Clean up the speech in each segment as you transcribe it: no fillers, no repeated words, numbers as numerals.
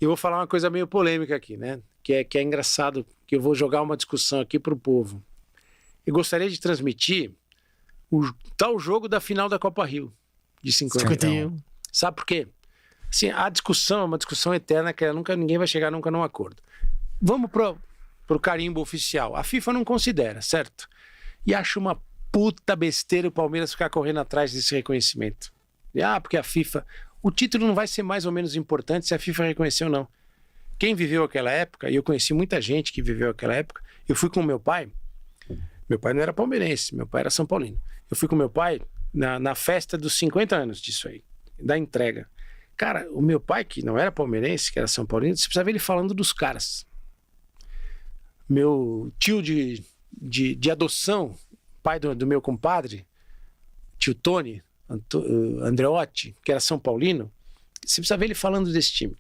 eu vou falar uma coisa meio polêmica aqui, né? Que é engraçado, que eu vou jogar uma discussão aqui pro povo. Eu gostaria de transmitir o tal jogo da final da Copa Rio, de 51. Sabe por quê? Assim, a discussão é uma discussão eterna que ninguém vai chegar nunca num acordo. Vamos pro carimbo oficial. A FIFA não considera, certo? E acho uma puta besteira o Palmeiras ficar correndo atrás desse reconhecimento. Porque a FIFA... O título não vai ser mais ou menos importante se a FIFA reconhecer ou não. Quem viveu aquela época, e eu conheci muita gente que viveu aquela época, eu fui com meu pai não era palmeirense, meu pai era São Paulino. Eu fui com meu pai na festa dos 50 anos disso aí, da entrega. Cara, o meu pai, que não era palmeirense, que era São Paulino, você precisa ver ele falando dos caras. Meu tio de adoção, pai do meu compadre, tio Tony, Andreotti, que era São Paulino, você precisa ver ele falando desse time.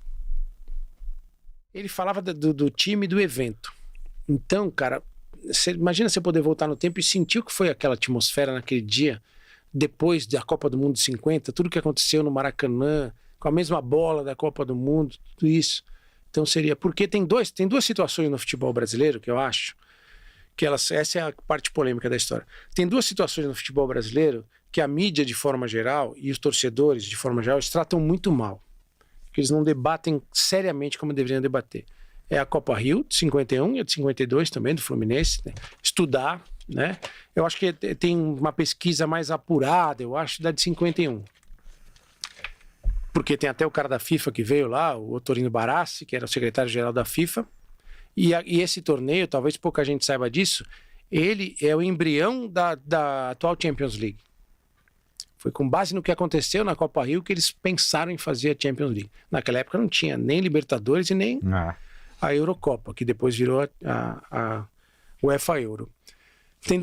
Ele falava do time e do evento. Então, cara, imagina você poder voltar no tempo e sentir o que foi aquela atmosfera naquele dia, depois da Copa do Mundo de 50, tudo que aconteceu no Maracanã, com a mesma bola da Copa do Mundo, tudo isso. Então seria... Porque tem duas situações no futebol brasileiro que eu acho que essa é a parte polêmica da história. Tem duas situações no futebol brasileiro que a mídia, de forma geral, e os torcedores, de forma geral, eles tratam muito mal. Que eles não debatem seriamente como deveriam debater. É a Copa Rio, de 51, e a de 52 também, do Fluminense. Né? Estudar, né? Eu acho que tem uma pesquisa mais apurada, eu acho, da de 51. Porque tem até o cara da FIFA que veio lá, o Otorino Barassi, que era o secretário-geral da FIFA. E esse torneio, talvez pouca gente saiba disso, ele é o embrião da atual Champions League. Foi com base no que aconteceu na Copa Rio que eles pensaram em fazer a Champions League. Naquela época não tinha nem Libertadores e nem a Eurocopa, que depois virou a UEFA Euro. Tem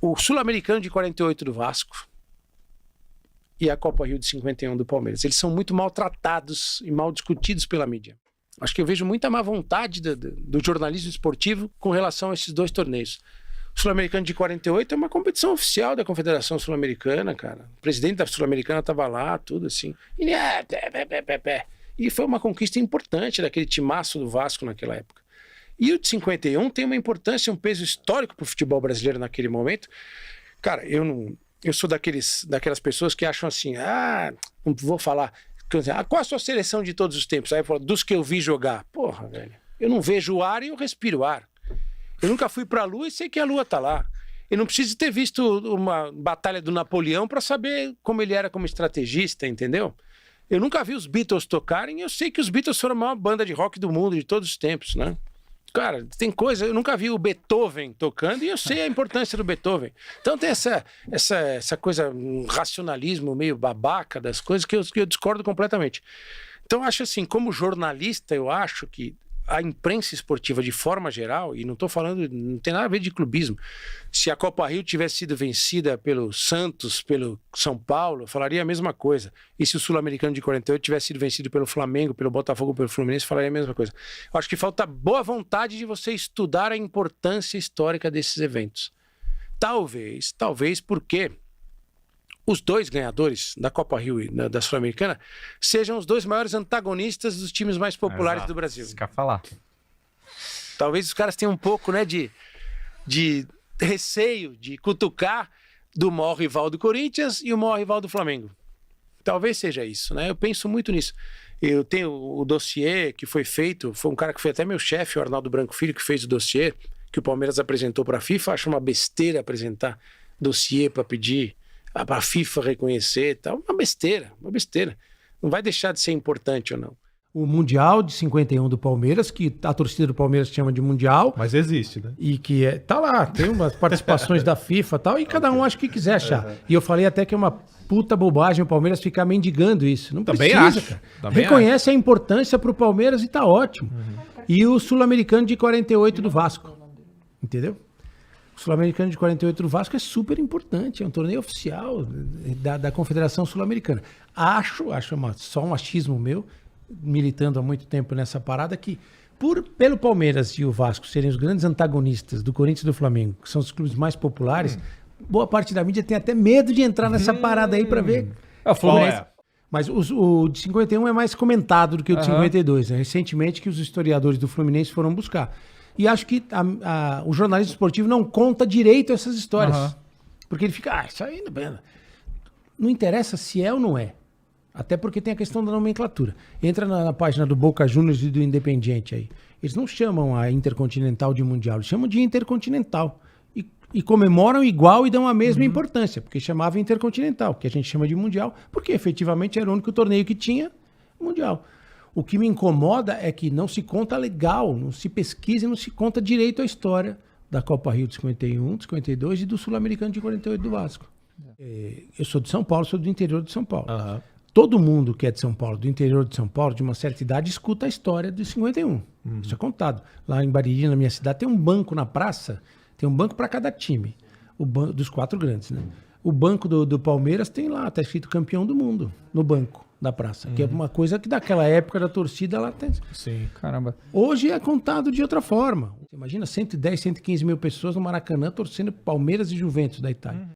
o Sul-Americano de 48 do Vasco e a Copa Rio de 51 do Palmeiras. Eles são muito maltratados e mal discutidos pela mídia. Acho que eu vejo muita má vontade do jornalismo esportivo com relação a esses dois torneios. O Sul-Americano de 48 é uma competição oficial da Confederação Sul-Americana, cara. O presidente da Sul-Americana estava lá, tudo assim. E foi uma conquista importante daquele timaço do Vasco naquela época. E o de 51 tem uma importância, um peso histórico para o futebol brasileiro naquele momento. Cara, eu sou daquelas pessoas que acham assim, não vou falar... qual a sua seleção de todos os tempos? Aí eu falo, dos que eu vi jogar. Porra, velho. Eu não vejo o ar e eu respiro o ar. Eu nunca fui pra Lua e sei que a Lua tá lá. Eu não preciso ter visto uma batalha do Napoleão para saber como ele era como estrategista, entendeu? Eu nunca vi os Beatles tocarem e eu sei que os Beatles foram a maior banda de rock do mundo de todos os tempos, né? Cara, tem coisa... Eu nunca vi o Beethoven tocando e eu sei a importância do Beethoven. Então tem essa coisa, um racionalismo meio babaca das coisas que eu discordo completamente. Então eu acho assim, como jornalista, eu acho que a imprensa esportiva de forma geral, e não estou falando, não tem nada a ver de clubismo, se a Copa Rio tivesse sido vencida pelo Santos, pelo São Paulo, eu falaria a mesma coisa. E se o Sul-Americano de 48 tivesse sido vencido pelo Flamengo, pelo Botafogo, pelo Fluminense, falaria a mesma coisa. Eu acho que falta boa vontade de você estudar a importância histórica desses eventos. Talvez porque os dois ganhadores da Copa Rio e da Sul-Americana sejam os dois maiores antagonistas dos times mais populares do Brasil. Isso que eu ia falar. Talvez os caras tenham um pouco, né, de receio de cutucar do maior rival do Corinthians e o maior rival do Flamengo. Talvez seja isso, né? Eu penso muito nisso. Eu tenho o dossiê que foi feito, foi um cara que foi até meu chefe, o Arnaldo Branco Filho, que fez o dossiê, que o Palmeiras apresentou para a FIFA. Acho uma besteira apresentar dossiê para pedir para a FIFA reconhecer e tal. Uma besteira. Não vai deixar de ser importante ou não. O Mundial de 51 do Palmeiras, que a torcida do Palmeiras chama de Mundial. Mas existe, né? E que tá lá, tem umas participações da FIFA e tal, e cada um acha que quiser achar. E eu falei até que é uma puta bobagem o Palmeiras ficar mendigando isso. Não Também precisa, acho. cara. Também Reconhece a importância pro Palmeiras e tá ótimo. E o Sul-Americano de 48 do Vasco. Entendeu? O Sul-Americano de 48 do Vasco é super importante, é um torneio oficial da Confederação Sul-Americana. Acho só um achismo meu, militando há muito tempo nessa parada, que pelo Palmeiras e o Vasco serem os grandes antagonistas do Corinthians e do Flamengo, que são os clubes mais populares, boa parte da mídia tem até medo de entrar nessa parada aí para ver. O Fluminense, Mas o de 51 é mais comentado do que o de 52, né? Recentemente que os historiadores do Fluminense foram buscar. E acho que o jornalismo esportivo não conta direito essas histórias. Porque ele fica, isso aí não interessa se é ou não é. Até porque tem a questão da nomenclatura. Entra na página do Boca Juniors e do Independiente aí. Eles não chamam a Intercontinental de Mundial, eles chamam de Intercontinental. E comemoram igual e dão a mesma importância, porque chamava Intercontinental, que a gente chama de Mundial, porque efetivamente era o único torneio que tinha Mundial. O que me incomoda é que não se conta legal, não se pesquisa e não se conta direito a história da Copa Rio de 51, de 52 e do Sul-Americano de 48 do Vasco. Eu sou de São Paulo, sou do interior de São Paulo. Todo mundo que é de São Paulo, do interior de São Paulo, de uma certa idade, escuta a história de 51. Isso é contado. Lá em Bariri, na minha cidade, tem um banco na praça. Tem um banco para cada time, dos 4 grandes, né? O banco do Palmeiras tem lá, tá escrito campeão do mundo, no banco da praça, que é uma coisa que daquela época da torcida lá tem. Sim, caramba. Hoje é contado de outra forma. Imagina 110, 115 mil pessoas no Maracanã torcendo Palmeiras e Juventus da Itália.